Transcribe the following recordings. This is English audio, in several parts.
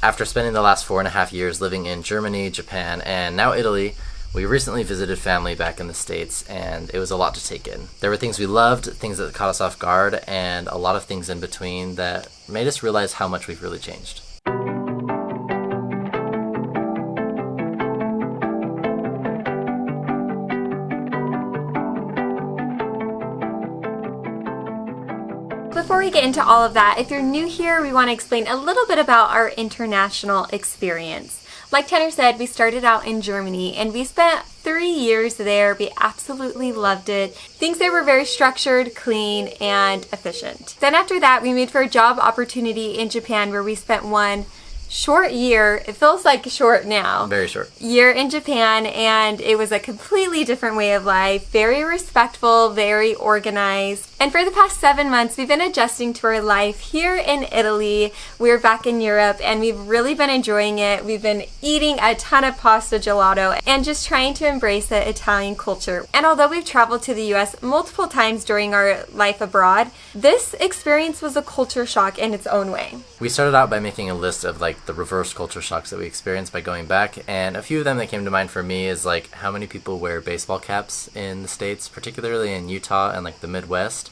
After spending the last 4.5 years living in Germany, Japan, and now Italy, we recently visited family back in the States, and it was a lot to take in. There were things we loved, things that caught us off guard, and a lot of things in between that made us realize how much we've really changed. Before we get into all of that, if you're new here, we want to explain a little bit about our international experience. Like Tanner said, we started out in Germany and we spent 3 years there. We absolutely loved it. Things there were very structured, clean, and efficient. Then after that, we moved for a job opportunity in Japan where we spent one short year. It feels like short now. Very short. Year in Japan, and it was a completely different way of life. Very respectful, very organized. And for the past 7 months, we've been adjusting to our life here in Italy. We're back in Europe, and we've really been enjoying it. We've been eating a ton of pasta gelato and just trying to embrace the Italian culture. And although we've traveled to the US multiple times during our life abroad, this experience was a culture shock in its own way. We started out by making a list of the reverse culture shocks that we experienced by going back, and a few of them that came to mind for me is how many people wear baseball caps in the States, particularly in Utah and the Midwest.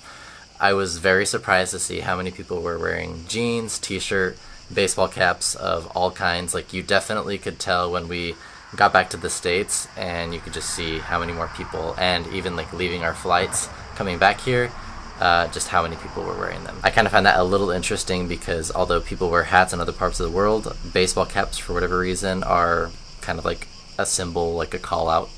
I was very surprised to see how many people were wearing jeans, t-shirt, baseball caps of all kinds. You definitely could tell when we got back to the States, and you could just see how many more people, and even leaving our flights coming back here, just how many people were wearing them. I kind of find that a little interesting because although people wear hats in other parts of the world, baseball caps for whatever reason are kind of a symbol, a call out.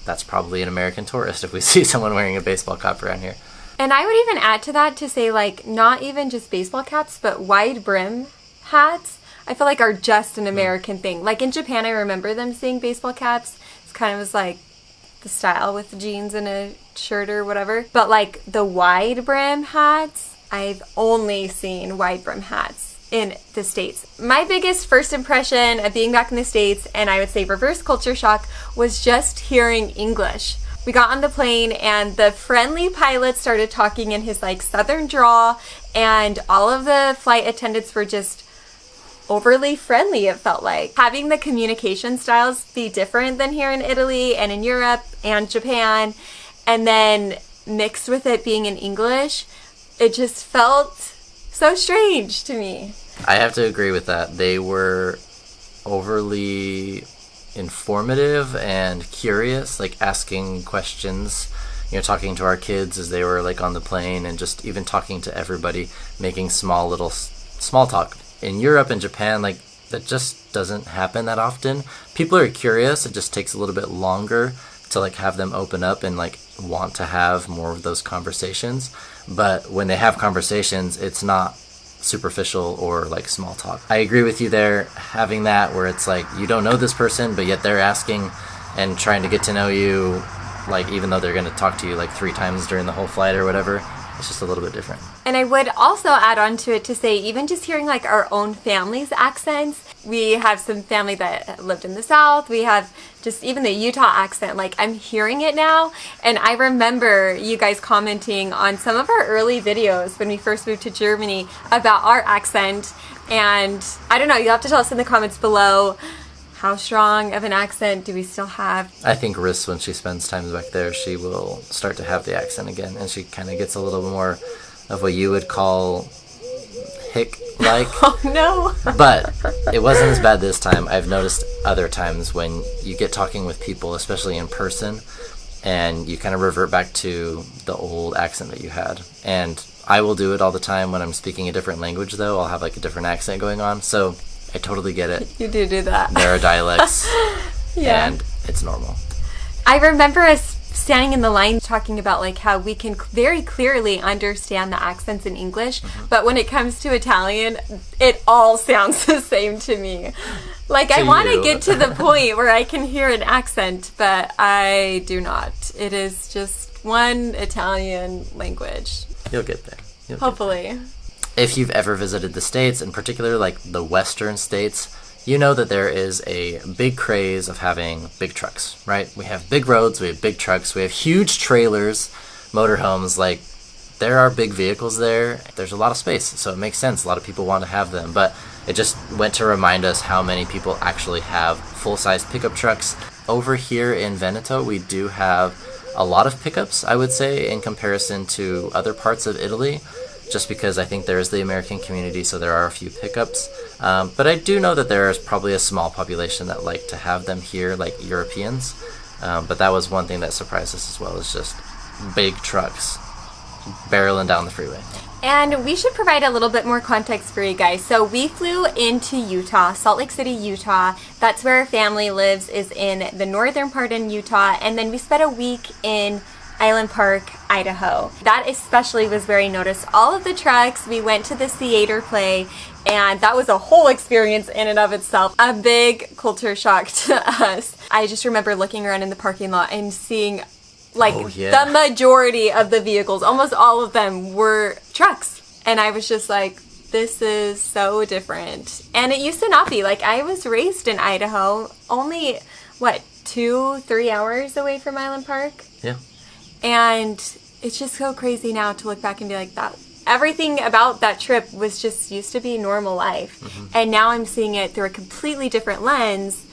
That's probably an American tourist if we see someone wearing a baseball cap around here. And I would even add to that to say not even just baseball caps, but wide brim hats, I feel are just an American thing. In Japan, I remember them seeing baseball caps. It's kind of was the style with jeans and a shirt or whatever. But the wide brim hats, I've only seen wide brim hats in the States. My biggest first impression of being back in the States, and I would say reverse culture shock, was just hearing English. We got on the plane and the friendly pilot started talking in his southern drawl, and all of the flight attendants were just overly friendly, it felt like. Having the communication styles be different than here in Italy and in Europe and Japan, and then mixed with it being in English, it just felt so strange to me. I have to agree with that. They were overly informative and curious, asking questions, talking to our kids as they were on the plane, and just even talking to everybody, making small talk. In Europe and Japan, that just doesn't happen that often. People are curious. It just takes a little bit longer to have them open up and want to have more of those conversations. But when they have conversations, it's not superficial or small talk. I agree with you there, having that where it's you don't know this person, but yet they're asking and trying to get to know you, even though they're going to talk to you 3 times during the whole flight or whatever. It's just a little bit different. And I would also add on to it to say, even just hearing our own family's accents, we have some family that lived in the South. We have just even the Utah accent. I'm hearing it now. And I remember you guys commenting on some of our early videos when we first moved to Germany about our accent. And I don't know, you'll have to tell us in the comments below, how strong of an accent do we still have? I think Riss, when she spends time back there, she will start to have the accent again, and she kind of gets a little more of what you would call hick-like. Oh, no. But it wasn't as bad this time. I've noticed other times when you get talking with people, especially in person, and you kind of revert back to the old accent that you had. And I will do it all the time when I'm speaking a different language, though. I'll have a different accent going on, so I totally get it. You do that. There are dialects, yeah. And it's normal. I remember us standing in the line talking about how we can very clearly understand the accents in English, but when it comes to Italian, it all sounds the same to me. I want to get to the point where I can hear an accent, but I do not. It is just one Italian language. You'll get there. Hopefully. If you've ever visited the States, in particular the western states, you know that there is a big craze of having big trucks, right? We have big roads, we have big trucks, we have huge trailers, motorhomes. There are big vehicles there. There's a lot of space, so it makes sense. A lot of people want to have them. But it just went to remind us how many people actually have full-size pickup trucks. Over here in Veneto, we do have a lot of pickups, I would say, in comparison to other parts of Italy, just because I think there is the American community, so there are a few pickups. But I do know that there is probably a small population that like to have them here, like Europeans. But that was one thing that surprised us as well, is just big trucks barreling down the freeway. And we should provide a little bit more context for you guys. So we flew into Utah, Salt Lake City, Utah. That's where our family lives, is in the northern part in Utah. And then we spent a week in Island Park, Idaho. That especially was very noticed. All of the trucks, we went to the theater play, and that was a whole experience in and of itself. A big culture shock to us. I just remember looking around in the parking lot and seeing the majority of the vehicles, almost all of them, were trucks. And I was just like, this is so different. And it used to not be. Like, I was raised in Idaho, only, 2-3 hours away from Island Park? Yeah. And it's just so crazy now to look back and be like, that everything about that trip was just used to be normal life. Mm-hmm. And now I'm seeing it through a completely different lens.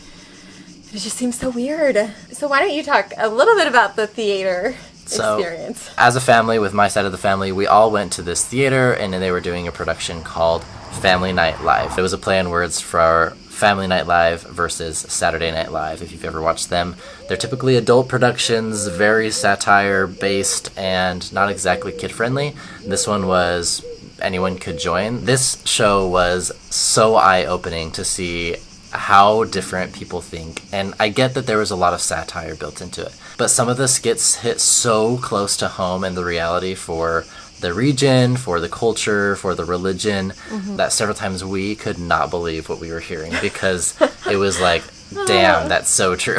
It just seems so weird. So why don't you talk a little bit about the theater experience? As a family, with my side of the family, we all went to this theater, and they were doing a production called Family Night Live. It was a play on words for Family Night Live versus Saturday Night Live, if you've ever watched them. They're typically adult productions, very satire-based, and not exactly kid-friendly. This one was anyone could join. This show was so eye-opening to see how different people think, and I get that there was a lot of satire built into it, but some of the skits hit so close to home and the reality for the region, for the culture, for the religion, that several times we could not believe what we were hearing, because it was like, damn, that's so true.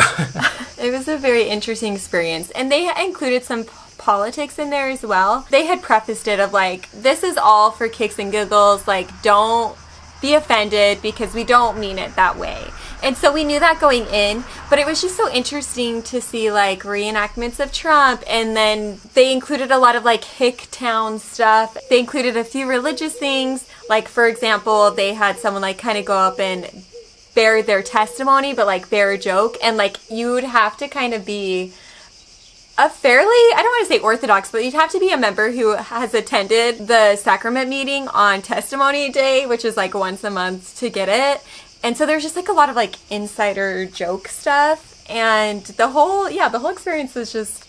It was a very interesting experience, and they included some politics in there as well. They had prefaced it of like, this is all for kicks and giggles, like, don't be offended because we don't mean it that way. And so we knew that going in, but it was just so interesting to see like reenactments of Trump, and then they included a lot of like hick town stuff. They included a few religious things, like for example, they had someone like kind of go up and bear their testimony, but like bear a joke, and like you would have to kind of be a fairly, I don't want to say orthodox, but you'd have to be a member who has attended the sacrament meeting on testimony day, which is like once a month, to get it. And so there's just like a lot of like insider joke stuff, and the whole experience was just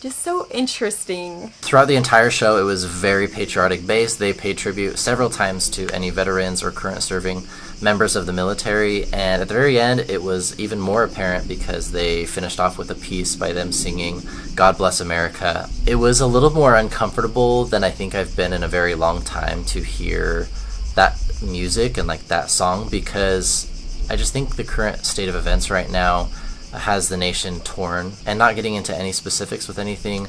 so interesting. Throughout the entire show, it was very patriotic based. They paid tribute several times to any veterans or current serving members of the military, and at the very end it was even more apparent because they finished off with a piece by them singing God Bless America. It was a little more uncomfortable than I think I've been in a very long time to hear that music and like that song, because I just think the current state of events right now has the nation torn. And not getting into any specifics with anything,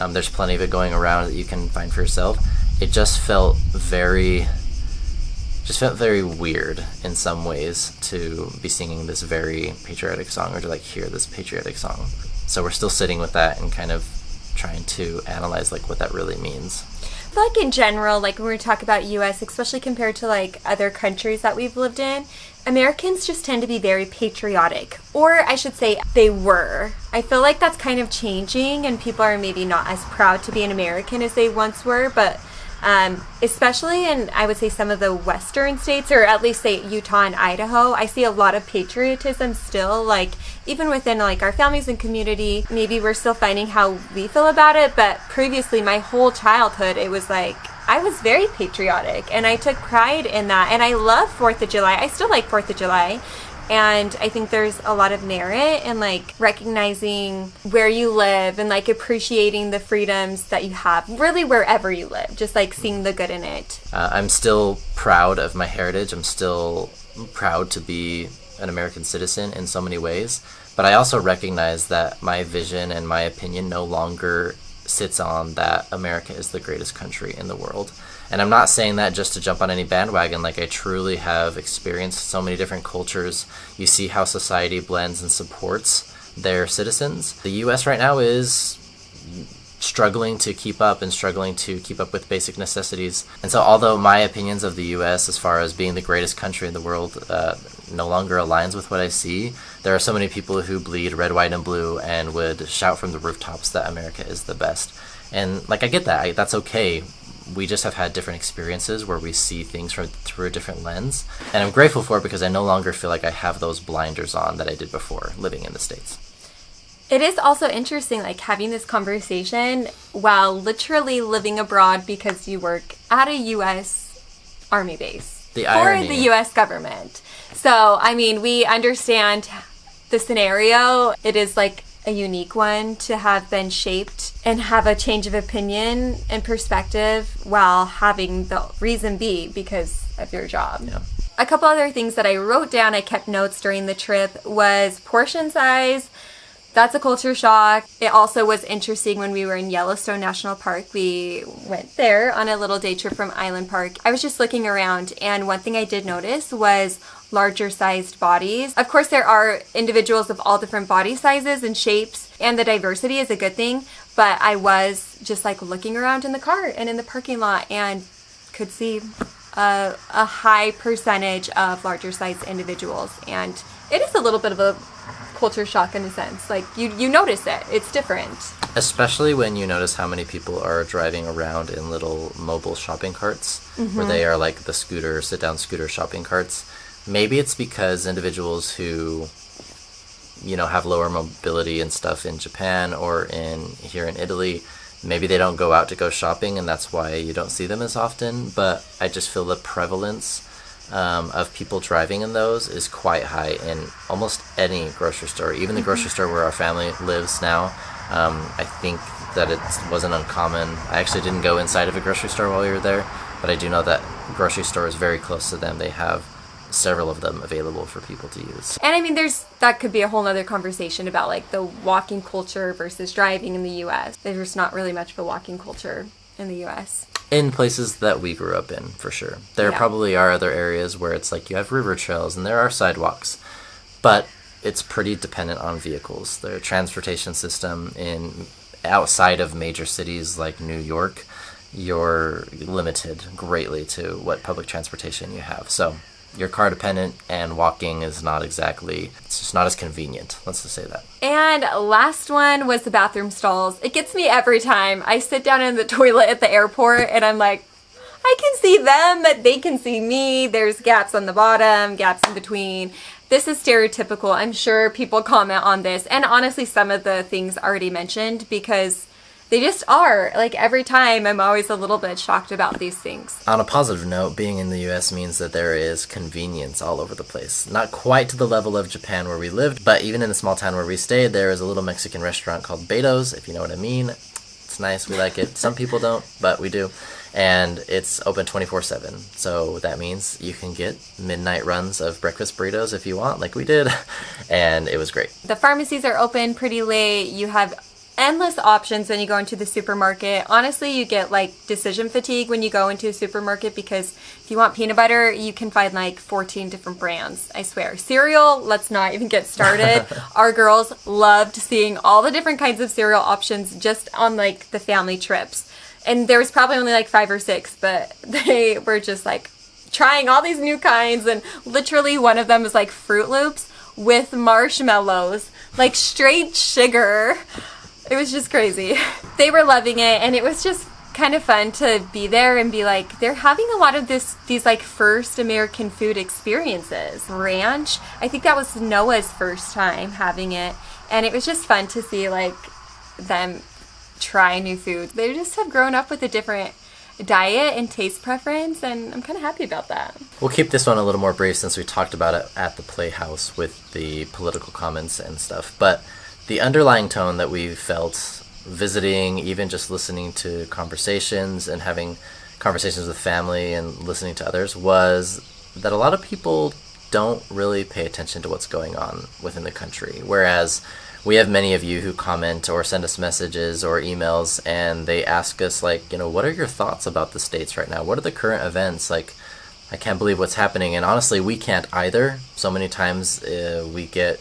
there's plenty of it going around that you can find for yourself. It just felt very weird in some ways to be singing this very patriotic song, or to like hear this patriotic song. So we're still sitting with that and kind of trying to analyze like what that really means. I feel like in general, like when we talk about U.S., especially compared to like other countries that we've lived in, Americans just tend to be very patriotic, or I should say they were. I feel like that's kind of changing, and people are maybe not as proud to be an American as they once were, but especially in, I would say, some of the western states, or at least say Utah and Idaho, I see a lot of patriotism still, like even within like our families and community. Maybe we're still finding how we feel about it, but previously my whole childhood, it was like I was very patriotic, and I took pride in that, and I love 4th of July. I still like 4th of July. And I think there's a lot of merit in like recognizing where you live and like appreciating the freedoms that you have, really wherever you live, just like seeing the good in it. I'm still proud of my heritage. I'm still proud to be an American citizen in so many ways. But I also recognize that my vision and my opinion no longer sits on that America is the greatest country in the world. And I'm not saying that just to jump on any bandwagon. Like, I truly have experienced so many different cultures. You see how society blends and supports their citizens. The U.S. right now is struggling to keep up with basic necessities. And so although my opinions of the U.S. as far as being the greatest country in the world no longer aligns with what I see, there are so many people who bleed red, white, and blue and would shout from the rooftops that America is the best. And like, I get that. That's okay. We just have had different experiences where we see things through a different lens. And I'm grateful for it because I no longer feel like I have those blinders on that I did before living in the States. It is also interesting, like, having this conversation while literally living abroad because you work at a U.S. Army base for the U.S. government. So, I mean, we understand the scenario. It is, like, a unique one to have been shaped and have a change of opinion and perspective while having the reason be because of your job. Yeah. A couple other things that I wrote down, I kept notes during the trip, was portion size. That's a culture shock. It also was interesting when we were in Yellowstone National Park. We went there on a little day trip from Island Park. I was just looking around, and one thing I did notice was larger sized bodies. Of course, there are individuals of all different body sizes and shapes, and the diversity is a good thing, but I was just like looking around in the car and in the parking lot and could see a high percentage of larger sized individuals, and it is a little bit of a culture shock in a sense. Like, you notice it. It's different. Especially when you notice how many people are driving around in little mobile shopping carts, where they are like the sit-down scooter shopping carts. Maybe it's because individuals who, have lower mobility and stuff in Japan or here in Italy, maybe they don't go out to go shopping, and that's why you don't see them as often. But I just feel the prevalence of people driving in those is quite high in almost any grocery store, even the grocery store where our family lives now. I think that it wasn't uncommon. I actually didn't go inside of a grocery store while we were there, but I do know that grocery stores very close to them, they have several of them available for people to use. And I mean, that could be a whole other conversation about like the walking culture versus driving in the U.S. There's not really much of a walking culture in the U.S. In places that we grew up in, for sure. There probably are other areas where it's like you have river trails and there are sidewalks, but it's pretty dependent on vehicles. Their transportation system outside of major cities like New York, you're limited greatly to what public transportation you have. So you're car dependent, and walking is it's just not as convenient. Let's just say that. And last one was the bathroom stalls. It gets me every time. I sit down in the toilet at the airport and I'm like, I can see them, they can see me. There's gaps on the bottom, gaps in between. This is stereotypical. I'm sure people comment on this. And honestly, some of the things already mentioned, because they just are. Like, every time I'm always a little bit shocked about these things. On a positive note, being in the U.S. means that there is convenience all over the place. Not quite to the level of Japan where we lived, but even in the small town where we stayed, there is a little Mexican restaurant called Beto's, if you know what I mean. It's nice. We like it. Some people don't, but we do. And it's open 24/7. So that means you can get midnight runs of breakfast burritos if you want, like we did. And it was great. The pharmacies are open pretty late. You have endless options when you go into the supermarket. Honestly, you get like decision fatigue when you go into a supermarket, because if you want peanut butter, you can find like 14 different brands. I swear. Cereal, let's not even get started. Our girls loved seeing all the different kinds of cereal options just on like the family trips. And there was probably only like 5 or 6, but they were just like trying all these new kinds. And literally one of them was like Fruit Loops with marshmallows, like straight sugar. It was just crazy. They were loving it, and it was just kind of fun to be there and be like, they're having a lot of these like first American food experiences. Ranch, I think that was Noah's first time having it, and it was just fun to see like them try new foods. They just have grown up with a different diet and taste preference, and I'm kind of happy about that. We'll keep this one a little more brief since we talked about it at the Playhouse with the political comments and stuff, but the underlying tone that we felt visiting, even just listening to conversations and having conversations with family and listening to others, was that a lot of people don't really pay attention to what's going on within the country. Whereas we have many of you who comment or send us messages or emails, and they ask us, like, what are your thoughts about the States right now? What are the current events? Like, I can't believe what's happening. And honestly, we can't either. So many times we get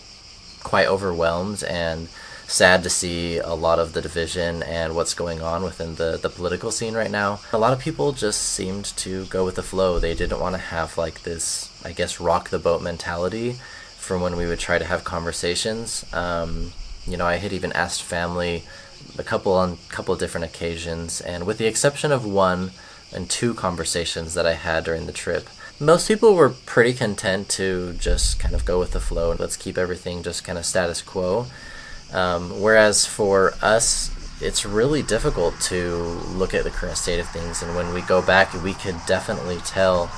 quite overwhelmed and sad to see a lot of the division and what's going on within the political scene right now. A lot of people just seemed to go with the flow. They didn't want to have like this, I guess, rock the boat mentality from when we would try to have conversations. I had even asked family on a couple of different occasions, and with the exception of one and two conversations that I had during the trip, most people were pretty content to just kind of go with the flow and let's keep everything just kind of status quo. Whereas for us, it's really difficult to look at the current state of things, and when we go back, we could definitely tell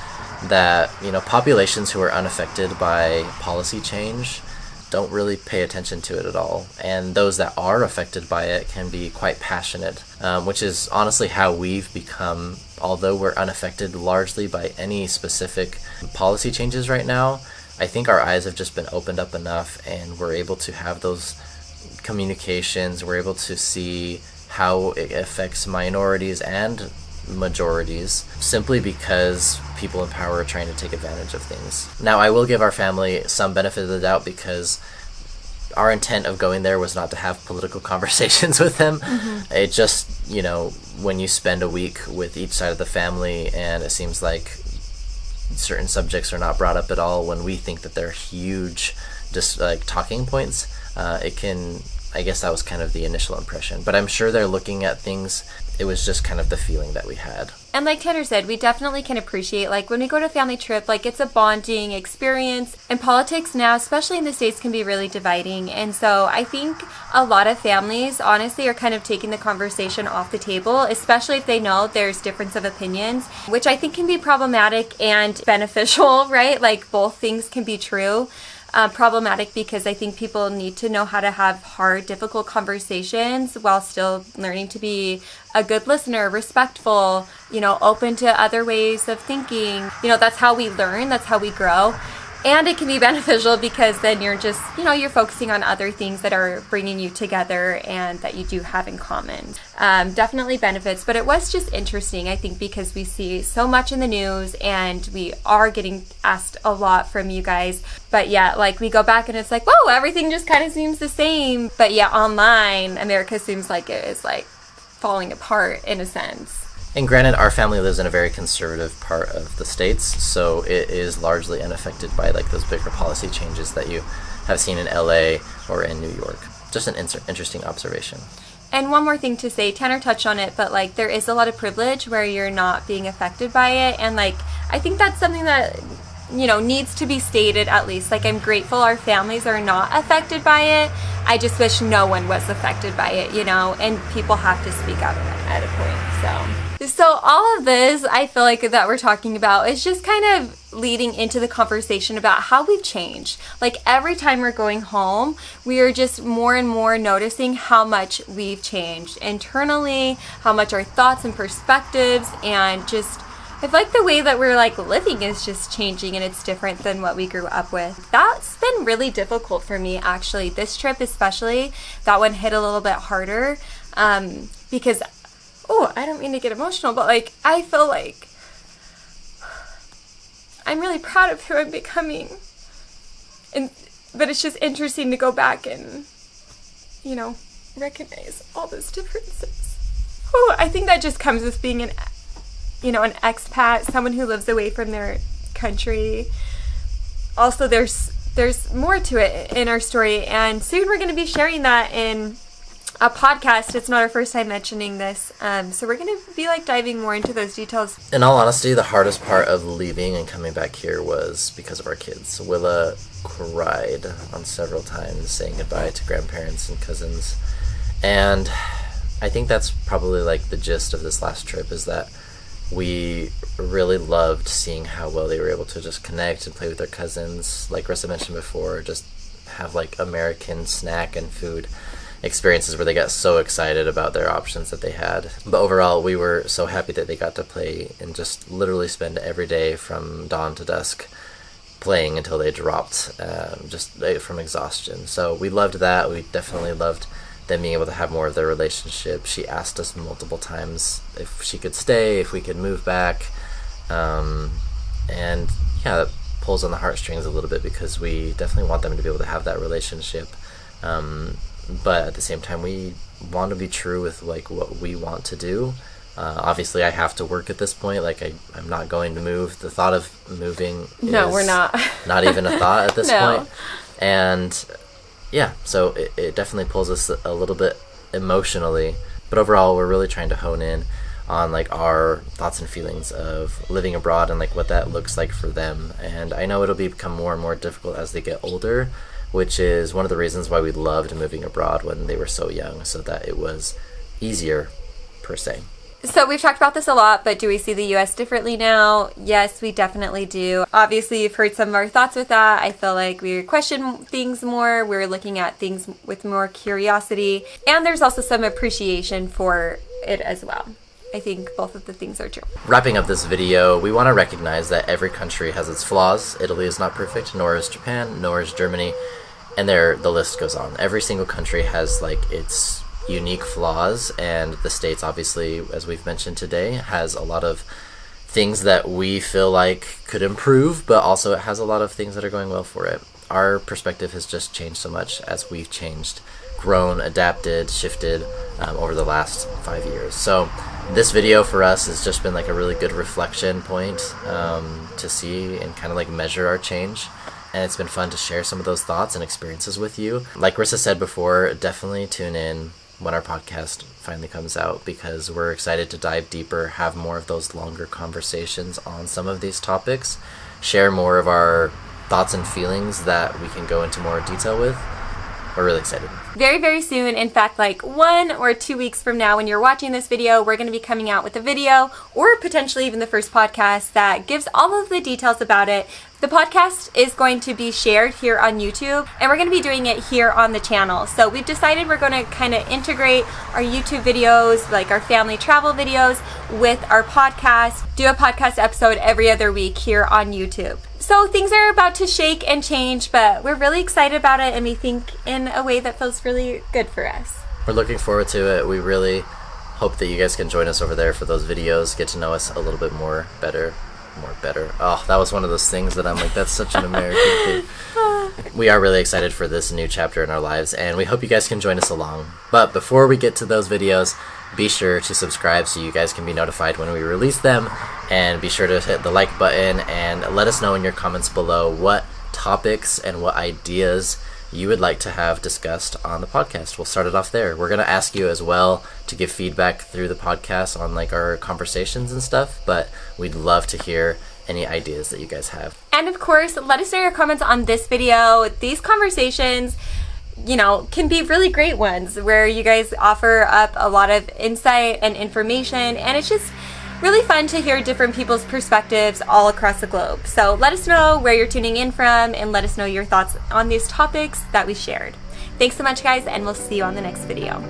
that, populations who are unaffected by policy change don't really pay attention to it at all, and those that are affected by it can be quite passionate, which is honestly how we've become. Although we're unaffected largely by any specific policy changes right now, I think our eyes have just been opened up enough, and we're able to have those communications. We're able to see how it affects minorities and majorities, simply because people in power are trying to take advantage of things. Now, I will give our family some benefit of the doubt, because our intent of going there was not to have political conversations with them. Mm-hmm. It just, when you spend a week with each side of the family and it seems like certain subjects are not brought up at all when we think that they're huge, just like talking points, I guess that was kind of the initial impression. But I'm sure they're looking at things. It was just kind of the feeling that we had. And like Tanner said, we definitely can appreciate, like, when we go to a family trip, like, it's a bonding experience. And politics now, especially in the States, can be really dividing. And so I think a lot of families, honestly, are kind of taking the conversation off the table, especially if they know there's difference of opinions, which I think can be problematic and beneficial, right? Like, both things can be true. Problematic because I think people need to know how to have hard, difficult conversations while still learning to be a good listener, respectful, open to other ways of thinking. That's how we learn, that's how we grow. And it can be beneficial because then you're just, you're focusing on other things that are bringing you together and that you do have in common. Definitely benefits, but it was just interesting, I think, because we see so much in the news and we are getting asked a lot from you guys. But yeah, like, we go back and it's like, whoa, everything just kind of seems the same. But yeah, online, America seems like it is like falling apart in a sense. And granted, our family lives in a very conservative part of the States, so it is largely unaffected by like those bigger policy changes that you have seen in LA or in New York. Just an interesting observation. And one more thing to say, Tanner touched on it, but like, there is a lot of privilege where you're not being affected by it. And like, I think that's something that, needs to be stated at least. Like, I'm grateful our families are not affected by it. I just wish no one was affected by it, and people have to speak out at a point, So all of this, I feel like, that we're talking about is just kind of leading into the conversation about how we've changed. Like, every time we're going home, we are just more and more noticing how much we've changed internally, how much our thoughts and perspectives, and just, I feel like the way that we're like living is just changing, and it's different than what we grew up with. That's been really difficult for me, actually. This trip especially, that one hit a little bit harder because, I don't mean to get emotional, but like, I feel like I'm really proud of who I'm becoming. But it's just interesting to go back and, recognize all those differences. I think that just comes with being an expat, someone who lives away from their country. Also, there's more to it in our story, and soon we're going to be sharing that in a podcast. It's not our first time mentioning this, so we're going to be like diving more into those details. In all honesty, the hardest part of leaving and coming back here was because of our kids. Willa cried on several times saying goodbye to grandparents and cousins, and I think that's probably like the gist of this last trip, is that we really loved seeing how well they were able to just connect and play with their cousins. Like Ressa mentioned before, just have like American snack and food experiences where they got so excited about their options that they had. But overall, we were so happy that they got to play and just literally spend every day from dawn to dusk playing until they dropped, just from exhaustion. So we loved that. We definitely loved them being able to have more of their relationship. She asked us multiple times if she could stay, if we could move back. And yeah, that pulls on the heartstrings a little bit because we definitely want them to be able to have that relationship. but at the same time, we want to be true with like what we want to do. Obviously, I have to work at this point. Like, I'm not going to move. The thought of moving No, we're not. Not even a thought at this No. point. And yeah, so it definitely pulls us a little bit emotionally. But overall, we're really trying to hone in on like our thoughts and feelings of living abroad and like what that looks like for them. And I know it'll become more and more difficult as they get older, which is one of the reasons why we loved moving abroad when they were so young, so that it was easier per se. So we've talked about this a lot, but do we see the U.S. differently now? Yes, we definitely do. Obviously, you've heard some of our thoughts with that. I feel like we question things more. We're looking at things with more curiosity. And there's also some appreciation for it as well. I think both of the things are true. Wrapping up this video, we want to recognize that every country has its flaws. Italy is not perfect, nor is Japan, nor is Germany. And the list goes on. Every single country has like its unique flaws, and the States, obviously, as we've mentioned today, has a lot of things that we feel like could improve, but also it has a lot of things that are going well for it. Our perspective has just changed so much as we've changed, grown, adapted, shifted over the last 5 years. So this video for us has just been like a really good reflection point to see and kind of like measure our change. And it's been fun to share some of those thoughts and experiences with you. Like Rissa said before, definitely tune in when our podcast finally comes out, because we're excited to dive deeper, have more of those longer conversations on some of these topics, share more of our thoughts and feelings that we can go into more detail with. We're really excited. Very, very soon, in fact, like 1 or 2 weeks from now when you're watching this video, we're going to be coming out with a video, or potentially even the first podcast that gives all of the details about it. The podcast is going to be shared here on YouTube, and we're going to be doing it here on the channel. So we've decided we're going to kind of integrate our YouTube videos, like our family travel videos, with our podcast, do a podcast episode every other week here on YouTube. So things are about to shake and change, but we're really excited about it, and we think in a way that feels really good for us. We're looking forward to it. We really hope that you guys can join us over there for those videos, get to know us a little bit more better. Oh, that was one of those things that I'm like, that's such an American thing. We are really excited for this new chapter in our lives, and we hope you guys can join us along. But before we get to those videos, be sure to subscribe so you guys can be notified when we release them, and be sure to hit the like button and let us know in your comments below what topics and what ideas you would like to have discussed on the podcast. We'll start it off there. We're going to ask you as well to give feedback through the podcast on like our conversations and stuff, but we'd love to hear any ideas that you guys have. And of course, let us know your comments on this video. These conversations, you know, can be really great ones where you guys offer up a lot of insight and information, and it's just really fun to hear different people's perspectives all across the globe. So let us know where you're tuning in from, and let us know your thoughts on these topics that we shared. Thanks so much, guys, and we'll see you on the next video.